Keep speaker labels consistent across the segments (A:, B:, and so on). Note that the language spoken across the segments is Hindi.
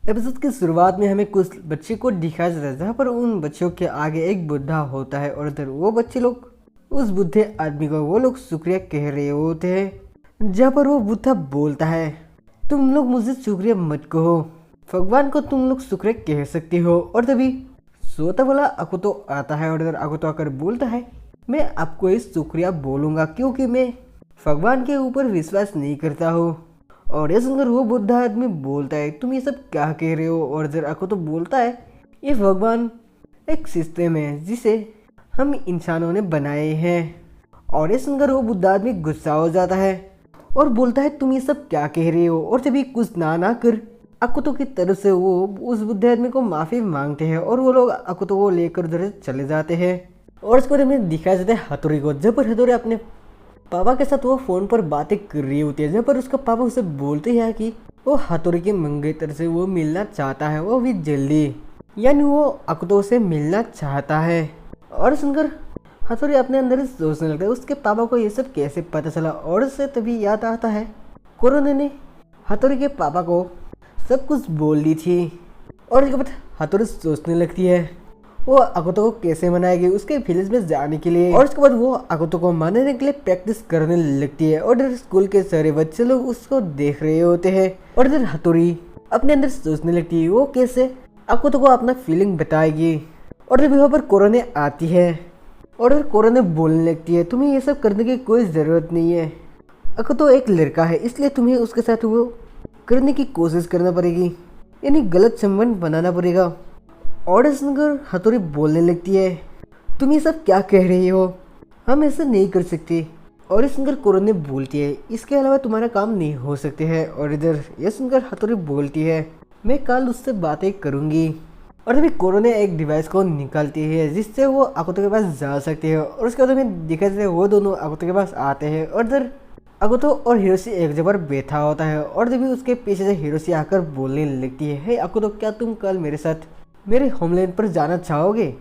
A: एपिसोड की शुरुआत में हमें कुछ बच्चे को दिखाया जाता है जहाँ पर उन बच्चों के आगे एक बुढ़ा होता है और इधर वो बच्चे लोग उस बुढ़े आदमी को वो लोग शुक्रिया कह रहे होते हैं। जहाँ पर वो बुढ़ा बोलता है, तुम लोग मुझे शुक्रिया मत कहो, भगवान को तुम लोग शुक्रिया कह सकते हो। और तभी सोता वाला अकुतो आता है और इधर अकुतो आकर बोलता है, मैं आपको ये शुक्रिया बोलूँगा क्योंकि मैं भगवान के ऊपर विश्वास नहीं करता हूँ। और ये सुनकर वो बुढ़ा आदमी बोलता है, तुम ये सब क्या कह रहे हो। और इधर अकुतो बोलता है, ये भगवान एक सिस्टम है जिसे हम इंसानों ने बनाए हैं। और ये सुनकर वो बुढ़ा आदमी गुस्सा हो जाता है और बोलता है, तुम ये सब क्या कह रहे हो। और तभी कुछ ना कर अकुतो की तरफ से वो उस बुढ़े आदमी को माफ़ी मांगते हैं और वो लोग अकुतो को लेकर उधर से चले जाते हैं। और इसके बारे में दिखाया जाता है हथौड़ी को, जब पर हथौड़ी अपने पापा के साथ वो फ़ोन पर बातें कर रही होती है, जहाँ पर उसका पापा उसे बोलते हैं कि वो हथौड़ी के मंगेतर से वो मिलना चाहता है, वो भी जल्दी, यानी वो अकुतो से मिलना चाहता है। और सुनकर हथौड़ी अपने अंदर ही सोचने लगता है, उसके पापा को ये सब कैसे पता चला। और उससे तभी याद आता है कोरोना ने हथौड़ी के पापा को सब कुछ बोल दी थी। और इसके बाद हथौड़ी सोचने लगती है वो अकुतो को कैसे मनाएगी उसके विलेज में जाने के लिए। और उसके बाद वो अकुतो को मनाने के लिए प्रैक्टिस करने लगती है और इधर स्कूल के सारे बच्चे लोग उसको देख रहे होते हैं। और इधर हथौड़ी अपने अंदर सोचने लगती है वो कैसे अकुतो को अपना फीलिंग बताएगी। और जब वहाँ पर कोरोने आती है और इधर कोरोने बोलने लगती है, तुम्हें ये सब करने की कोई ज़रूरत नहीं है, अकुतो एक लड़का है इसलिए तुम्हें उसके साथ वो करने की कोशिश करना पड़ेगी, यानी गलत संबंध बनाना पड़ेगा। और सुनकर हथौड़ी बोलने लगती है, तुम ये सब क्या कह रही हो, हम ऐसा नहीं कर सकते। और सुनकर कोरोने बोलती है, इसके अलावा तुम्हारा काम नहीं हो सकते हैं। और इधर ये सुनकर हथौड़ी बोलती है, मैं कल उससे बातें करूँगी। और तभी कोरोने एक डिवाइस को निकालती है जिससे वो अकुतो के पास जा सकती है। और उसके बाद में दिखाई देते वो दोनों अकुतो के पास आते हैं और इधर अकुतो और हिरोशी एक जगह पर बैठा होता है। और तभी उसके पीछे से हिरोशी आकर बोलने लगती है, हे अकुतो, क्या तुम कल मेरे साथ मेरे होमलैंड पर जाना चाहोगे।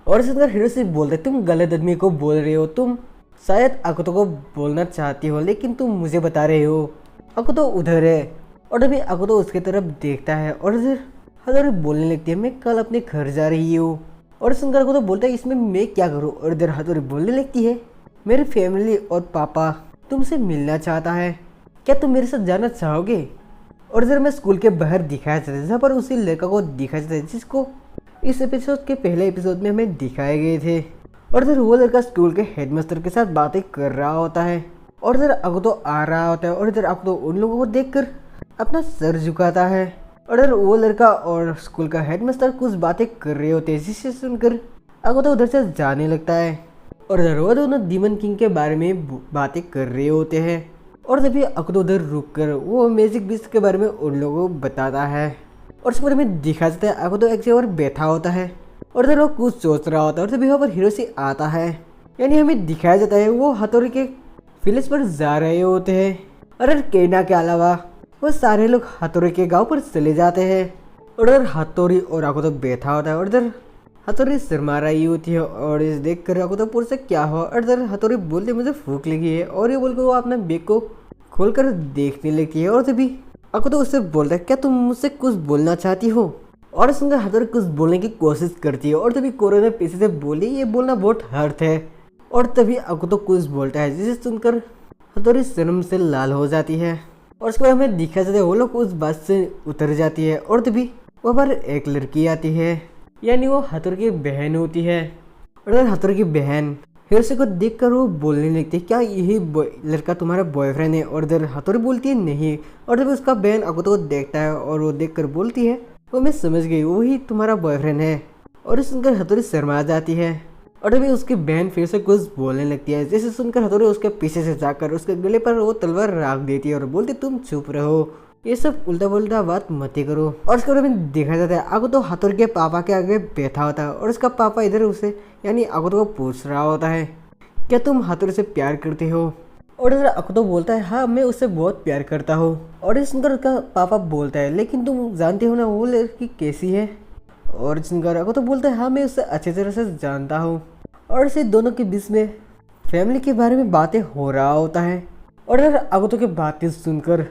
A: और इस अंदर हिरोशी बोलते, तुम गलत आदमी को बोल रहे हो, तुम शायद अकुतो को बोलना चाहती हो लेकिन तुम मुझे बता रहे हो अकुतो उधर है। और तभी अकुतो उसके तरफ देखता है और इधर हथौड़ी बोलने लगती है, मैं कल अपने घर जा रही हूँ। और सुनकर अकुतो बोलता है, इसमें मैं क्या करूँ। और इधर हथौड़ी बोलने लगती है, मेरी फैमिली और पापा तुमसे मिलना चाहता है, क्या तुम मेरे साथ जाना चाहोगे। और इधर मैं स्कूल के बाहर दिखाया जाता है जहाँ पर उसी लड़का को दिखाया जाता है जिसको इस एपिसोड के पहले एपिसोड में हमें दिखाए गए थे। और इधर वो लड़का स्कूल के हेडमास्टर के साथ बातें कर रहा होता है और इधर अकुतो आ रहा होता है। और इधर अकुतो उन लोगों को देखकर अपना सर झुकाता है। और इधर वो लड़का और स्कूल का हेडमास्टर कुछ बातें कर रहे होते हैं जिसे सुनकर अकुतो उधर से जाने लगता है। और इधर वो दोनों डीमन किंग के बारे में बातें कर रहे होते हैं। और तभी अकुतो उधर रुक कर वो मैजिक बीस्ट के बारे में उन लोगों को बताता है। और इस बारे में दिखा जाता है अकुतो एक जगह पर बैठा होता है और इधर वो कुछ सोच रहा होता है। और तभी वहाँ पर हिरोशी आता है, यानी हमें दिखाया जाता है वो हथौड़ी के विलेज पर जा रहे होते हैं। और केना के अलावा वो सारे लोग हथौड़ी के गाँव पर चले जाते हैं। और इधर हथौड़ी और अकुतो बैठा होता है और इधर हथौड़ी शर्मा रही होती है। और इस देख कर अकुतो पूछ से क्या हुआ। और इधर हथौड़ी बोलते, मुझे भूख लगी है। और ये बोलकर वो अपना बैग को खोलकर देखने लगती है। और तभी अकुतो उससे बोलता है, क्या तुम मुझसे कुछ बोलना चाहती हो। और सुनकर हथौड़ी कुछ बोलने की कोशिश करती है। और तभी कोरोना पीछे से बोली, ये बोलना बहुत हर्ट है। और तभी अकुतो कुछ बोलता है जिसे सुनकर हथौड़ी शर्म से लाल हो जाती है। और उसके बाद हमें दिखा जाता है वो लोग उस बस से उतर जाती है। और तभी वहाँ पर एक लड़की आती है, यानी वो हथौड़ी की बहन होती है। और हथौड़ी की बहन हिरोशी को देखकर वो बोलने लगती है, क्या यही लड़का तुम्हारा बॉयफ्रेंड है। और इधर हथौड़ी बोलती है नहीं। और जब उसका बहन अकुतो को देखता है और वो देखकर बोलती है, वो मैं समझ गई, वही तुम्हारा बॉयफ्रेंड है। और सुनकर हथौड़ी शर्मा जाती है। और तभी उसकी बहन फिर से कुछ बोलने लगती है, जैसे सुनकर हथौड़ी उसके पीछे से जाकर उसके गले पर वो तलवार रख देती है और बोलती, तुम चुप रहो, ये सब उल्टा पुल्टा बात मत करो। और उसके बारे में देखा जाता है अकुतो हथौड़ी के पापा के आगे बैठा होता है और उसका पापा इधर उसे यानी अकुतो को पूछ रहा होता है, क्या तुम हथौड़ी से प्यार करते हो। और इधर अकुतो बोलता है, हाँ मैं उससे बहुत प्यार करता हूँ। और इस सुनकर उसका पापा बोलता है, लेकिन तुम जानते हो ना वो लड़की कैसी है। और सुनकर अकुतो बोलता है, हाँ मैं उससे अच्छी तरह से जानता हूँ। और इसे दोनों के बीच में फैमिली के बारे में बातें हो रहा होता है। और इधर अकुतो की बातें सुनकर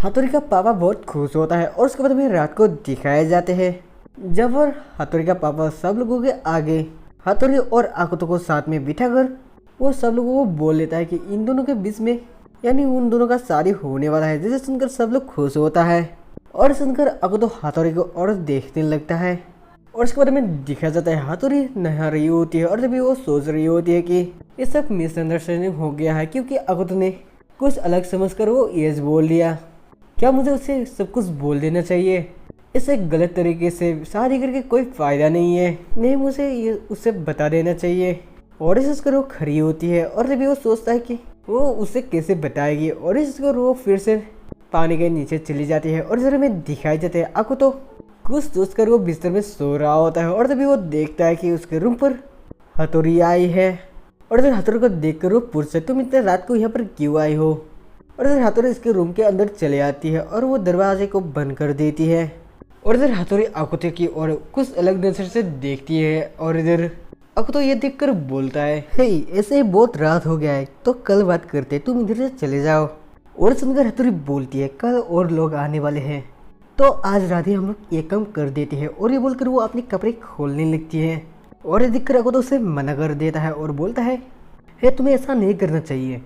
A: हाथोरी का पापा बहुत खुश होता है और उसके बाद हमें रात को दिखाए जाते हैं जब और हाथोरी का पापा सब लोगों के आगे हाथोरी और आकुतो को साथ में बिठाकर वो सब लोगों को बोल लेता है कि इन दोनों के बीच में यानी उन दोनों का शादी होने वाला है, जिसे सुनकर सब लोग खुश होता है और सुनकर आकुतो हाथोरी को और देखने लगता है। और उसके बाद हमें दिखाया जाता है हाथोरी नहा रही होती है और तभी वो सोच रही होती है कि ये सब मिसअंडरस्टैंडिंग हो गया है क्योंकि आकुतो ने कुछ अलग समझकर वो यस बोल दिया। क्या मुझे उसे सब कुछ बोल देना चाहिए? इसे गलत तरीके से शादी करके कोई फ़ायदा नहीं है, नहीं मुझे ये उसे बता देना चाहिए। और इसकर वो खड़ी होती है और तभी वो सोचता है कि वो उसे कैसे बताएगी और इसकर वो फिर से पानी के नीचे चली जाती है। और जरा में दिखाई जाते हैं आपको तो कुछ सोचकर वो बिस्तर में सो रहा होता है और तभी वो देखता है कि उसके रूम पर हथौड़ी आई है। और इधर हथौड़ी को देखकर वो पूछता है तुम इतने रात को यहाँ पर क्यों आई हो? और इधर हथौड़ी इसके रूम के अंदर चले आती है और वो दरवाजे को बंद कर देती है। और इधर हथौड़ी आकुतो की और कुछ अलग नजर से देखती है और इधर आकुतो ये देखकर बोलता है हे ऐसे बहुत रात हो गया है तो कल बात करते, तुम इधर से चले जाओ। और सुनकर हथौड़ी बोलती है कल और लोग आने वाले हैं तो आज रात ही हम लोग ये काम कर देते हैं। और ये बोलकर वो अपने कपड़े खोलने लगती है और ये देखकर आकुतो उसे मना कर देता है और बोलता है हे तुम्हें ऐसा नहीं करना चाहिए,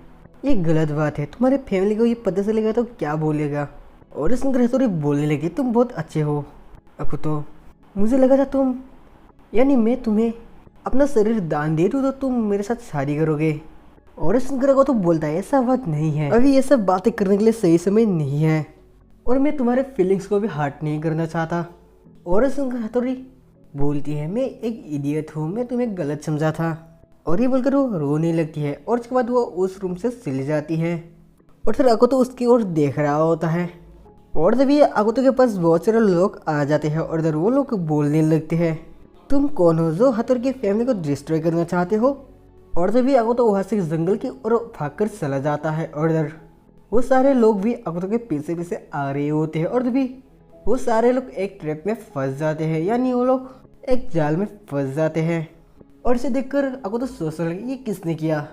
A: ये गलत बात है, तुम्हारे फैमिली को ये पता चलेगा तो क्या बोलेगा। और इस हथौड़ी बोलने लगी तुम बहुत अच्छे हो आकुतो, मुझे लगा था तुम यानी मैं तुम्हें अपना शरीर दान दे दूँ तो तुम मेरे साथ शादी करोगे। और इस तो बोलता है ऐसा बात नहीं है, अभी ये सब बातें करने के लिए सही समय नहीं है और मैं तुम्हारे फीलिंग्स को भी हर्ट नहीं करना चाहता। और इस हथौड़ी बोलती है मैं एक इडियट हूँ, मैं तुम्हें गलत समझा था। और ये बोलकर वो रोने लगती है और उसके बाद वो उस रूम से चली जाती है। और फिर आकुतो उसकी ओर देख रहा होता है और तभी आकुतो के पास बहुत सारे लोग आ जाते हैं और इधर वो लोग बोलने लगते हैं तुम कौन हो जो हथौड़ी की फैमिली को डिस्ट्रॉय करना चाहते हो। और तभी आकुतो वहाँ से जंगल की ओर भागकर चला जाता है और इधर वो सारे लोग भी आकुतो के पीछे पीछे आ रहे होते हैं। और तभी वो सारे लोग एक ट्रैप में फंस जाते हैं, यानी वो लोग एक जाल में फंस जाते हैं। और इसे देखकर आकुतो सोचने लगे ये किसने किया।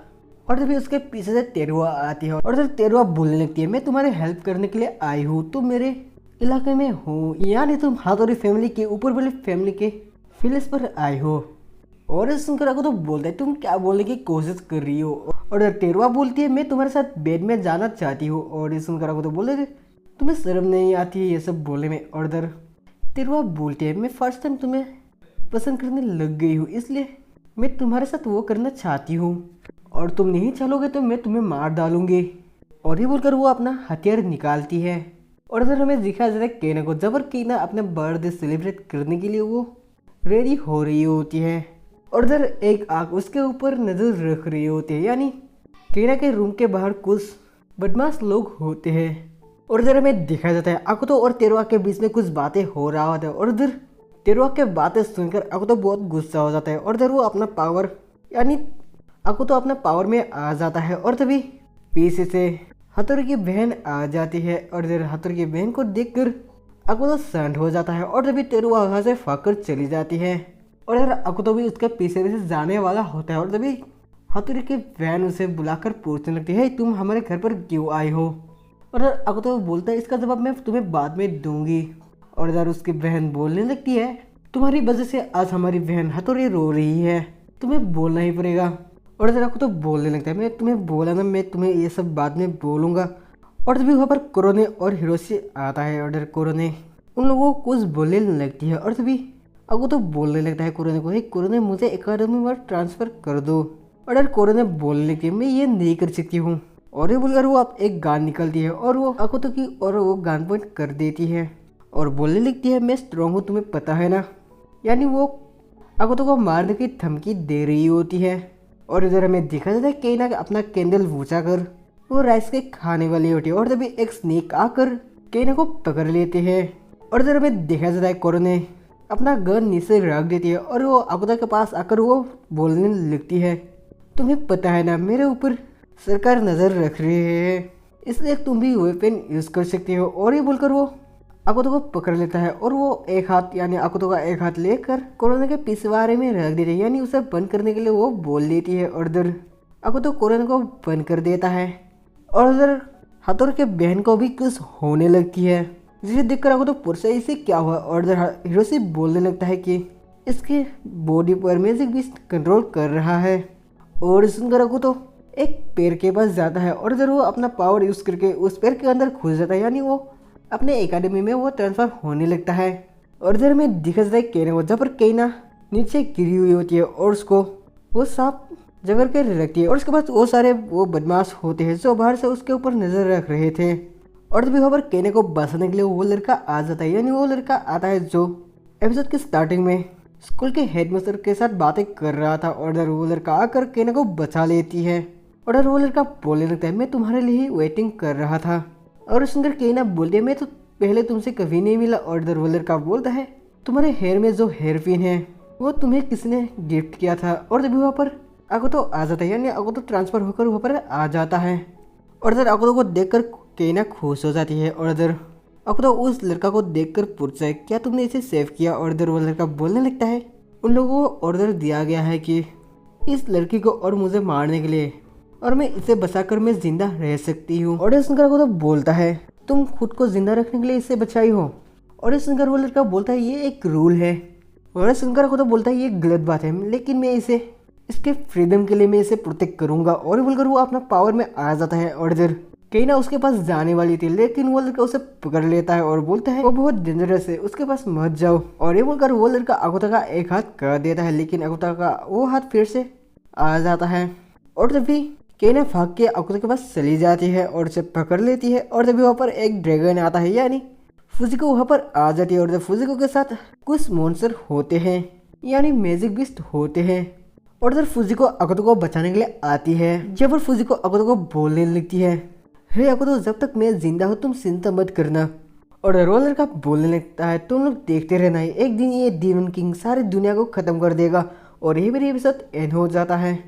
A: और तभी उसके पीछे से तेरुआ आती है और फिर तेरुआ बोलने लगती है मैं तुम्हारे हेल्प करने के लिए आई हूँ, तुम मेरे इलाके में हो यानी तुम हाथौड़ी फैमिली के ऊपर वाली फैमिली के विलेज पर आए हो। और इस सुनकर आकुतो बोलता है तुम क्या बोलने की कोशिश कर रही हो। और तेरुआ बोलती है मैं तुम्हारे साथ बेड में जाना चाहती हूँ। और इस सुनकर आकुतो बोलते थे तुम्हें शर्म नहीं आती है ये सब बोलने में। और इधर तेरुआ बोलती है मैं फर्स्ट टाइम तुम्हें पसंद करने लग गई हूँ, इसलिए मैं तुम्हारे साथ वो करना चाहती हूँ और तुम नहीं चलोगे तो मैं तुम्हें मार डालूंगी। और ये बोलकर वो अपना हथियार निकालती है। और इधर हमें दिखाया जाता है केना को, जब केना अपने बर्थडे सेलिब्रेट करने के लिए वो रेडी हो रही होती है और इधर एक आग उसके ऊपर नजर रख रही होती है, यानी केना के रूम के बाहर कुछ बदमाश लोग होते हैं। और इधर हमें दिखाया जाता है आकुतो और तेरुआ के बीच में कुछ बातें हो रहा होता है। और इधर तेरुआ के बातें सुनकर आकुतो बहुत गुस्सा हो जाता है और इधर वो अपना पावर यानी आकुतो अपना पावर में आ जाता है। और तभी पीछे से हथौड़ी की बहन आ जाती है और इधर हथौड़ी की बहन को देखकर आकुतो शांत हो जाता है। और तभी तेरुआ वहाँ से भागकर चली जाती है और इधर आकुतो भी उसके पीछे से जाने वाला होता है। और तभी हथौड़ी की बहन उसे बुलाकर पूछने लगती है तुम हमारे घर पर क्यों आई हो। और इधर आकुतो बोलता है इसका जवाब मैं तुम्हें बाद में दूंगी। और इधर उसकी बहन बोलने लगती है तुम्हारी वजह से आज हमारी बहन हथौड़ी रो रही है, तुम्हें बोलना ही पड़ेगा। और इधर आकुतो बोलने लगता है मैं तुम्हें बोला ना, मैं तुम्हें ये सब बाद में बोलूँगा। और तभी वहाँ पर कुरोने और हिरोशी आता है और इधर कुरोने उन लोगों को कुछ बोलने लगती है। और तभी आकुतो बोलने लगता है कुरोने को, हे कुरोने मुझे एकेडमी में ट्रांसफ़र कर दो। और इधर कुरोने बोलने लगती है मैं ये नहीं कर सकती हूँ। और ये बोलकर वो आप एक गान निकलती है और वो आकुतो की और वो गान पॉइंट कर देती है और बोलने लगती है मैं स्ट्रॉन्ग हूँ तुम्हें पता है ना, यानी वो आकुतो को मारने की धमकी दे रही होती है। और इधर हमें दिखा जाता है केना अपना कैंडल बुझा कर वो राइस के खाने वाली होती है और तभी एक स्नेक आकर केना को पकड़ लेते हैं। और इधर हमें देखा जाता है कोरोने अपना गन नीचे रख देती है और वो आकुतो के पास आकर वो बोलने लगती है तुम्हें पता है ना मेरे ऊपर सरकार नज़र रख रही है, इसलिए तुम भी वेपन यूज़ कर सकती हो। और ये बोलकर वो आकुतो को पकड़ लेता है और वो एक हाथ यानी आकुतो का एक हाथ लेकर कोरोना के पिछवाड़े में रख देती है, यानी उसे बंद करने के लिए वो बोल देती है। और इधर आकुतो कोरोना को बंद कर देता है और इधर हाथोर के बहन को भी कुछ होने लगती है, जिसे देखकर आपको तो पुरसा इसे क्या हुआ। और इधर हीरो से बोलने लगता है कि इसके बॉडी पर मैजिक बीस्ट कंट्रोल कर रहा है। और सुनकर को तो एक पेड़ के पास जाता है और इधर वो अपना पावर यूज करके उस पेड़ के अंदर घुस जाता है, यानी वो अपने एकेडमी में वो ट्रांसफर होने लगता है। और इधर में दिखा जाता है केना को, जहाँ पर केना नीचे गिरी हुई होती है और उसको वो सांप जगड़ के रखती है। और उसके बाद वो सारे वो बदमाश होते हैं जो बाहर से उसके ऊपर नजर रख रहे थे। और तभी वहाँ पर केने को बचाने के लिए वो लड़का आ जाता है, यानी वो लड़का आता है जो एपिसोड के स्टार्टिंग में स्कूल के हेडमास्टर के साथ बातें कर रहा था। और इधर वो लड़का आकर केने को बचा लेती है। और इधर वो लड़का बोलने लगता है मैं तुम्हारे लिए ही वेटिंग कर रहा था। और सुनकर केना बोलती है मैं तो पहले तुमसे कभी नहीं मिला। और इधर वो लड़का बोलता है तुम्हारे हेयर में जो हेयर पिन है वो तुम्हें किसने गिफ्ट किया था। और तभी वहाँ पर आगोतो आ जाता है, यानी आगोतो ट्रांसफर होकर वहाँ पर आ जाता है। और इधर आगोतो को देखकर केना खुश हो जाती है। और इधर आगोतो उस लड़का को देखकर पूछता है क्या तुमने इसे सेव किया। और इधर वो लड़का बोलने लगता है उन लोगों को ऑर्डर दिया गया है कि इस लड़की को और मुझे मारने के लिए, और मैं इसे बचाकर मैं जिंदा रह सकती हूँ। और इस सुनकर आगोतो बोलता है तुम खुद को जिंदा रखने के लिए इसे बचाई हो। और इस सुनकर वो लड़का बोलता है ये एक रूल है। और इस सुनकर आगोतो बोलता है ये गलत बात है, लेकिन मैं इसे इसके फ्रीडम के लिए मैं इसे प्रोटेक्ट करूंगा। और बोलकर वो अपना पावर में आ जाता है। और इधर केना उसके पास जाने वाली थी, लेकिन वो लड़का उसे पकड़ लेता है और बोलता है वो बहुत डेंजरस है, उसके पास मत जाओ। और ये बोलकर वो लड़का आगोता का एक हाथ कर देता है, लेकिन आगोता का वो हाथ फिर से आ जाता है। और तभी केना भाग के आगोता के पास चली जाती है और उसे पकड़ लेती है। और तभी वहाँ पर एक ड्रैगन आता है, यानी फुजिको वहाँ पर आ जाती है। और फुजिको के साथ कुछ मॉन्स्टर होते हैं, यानी मैजिक बीस्ट होते हैं। और इधर फुजिको आगोतो को बचाने के लिए आती है, जब फुजिको आगोतो को बोलने लगती है हे आगोतो जब तक मैं जिंदा हूँ तुम चिंता मत करना। और रोलर का बोलने लगता है तुम लोग देखते रहना, एक दिन ये डीमन किंग सारी दुनिया को खत्म कर देगा। और यही मेरी एपिसोड एंड हो जाता है।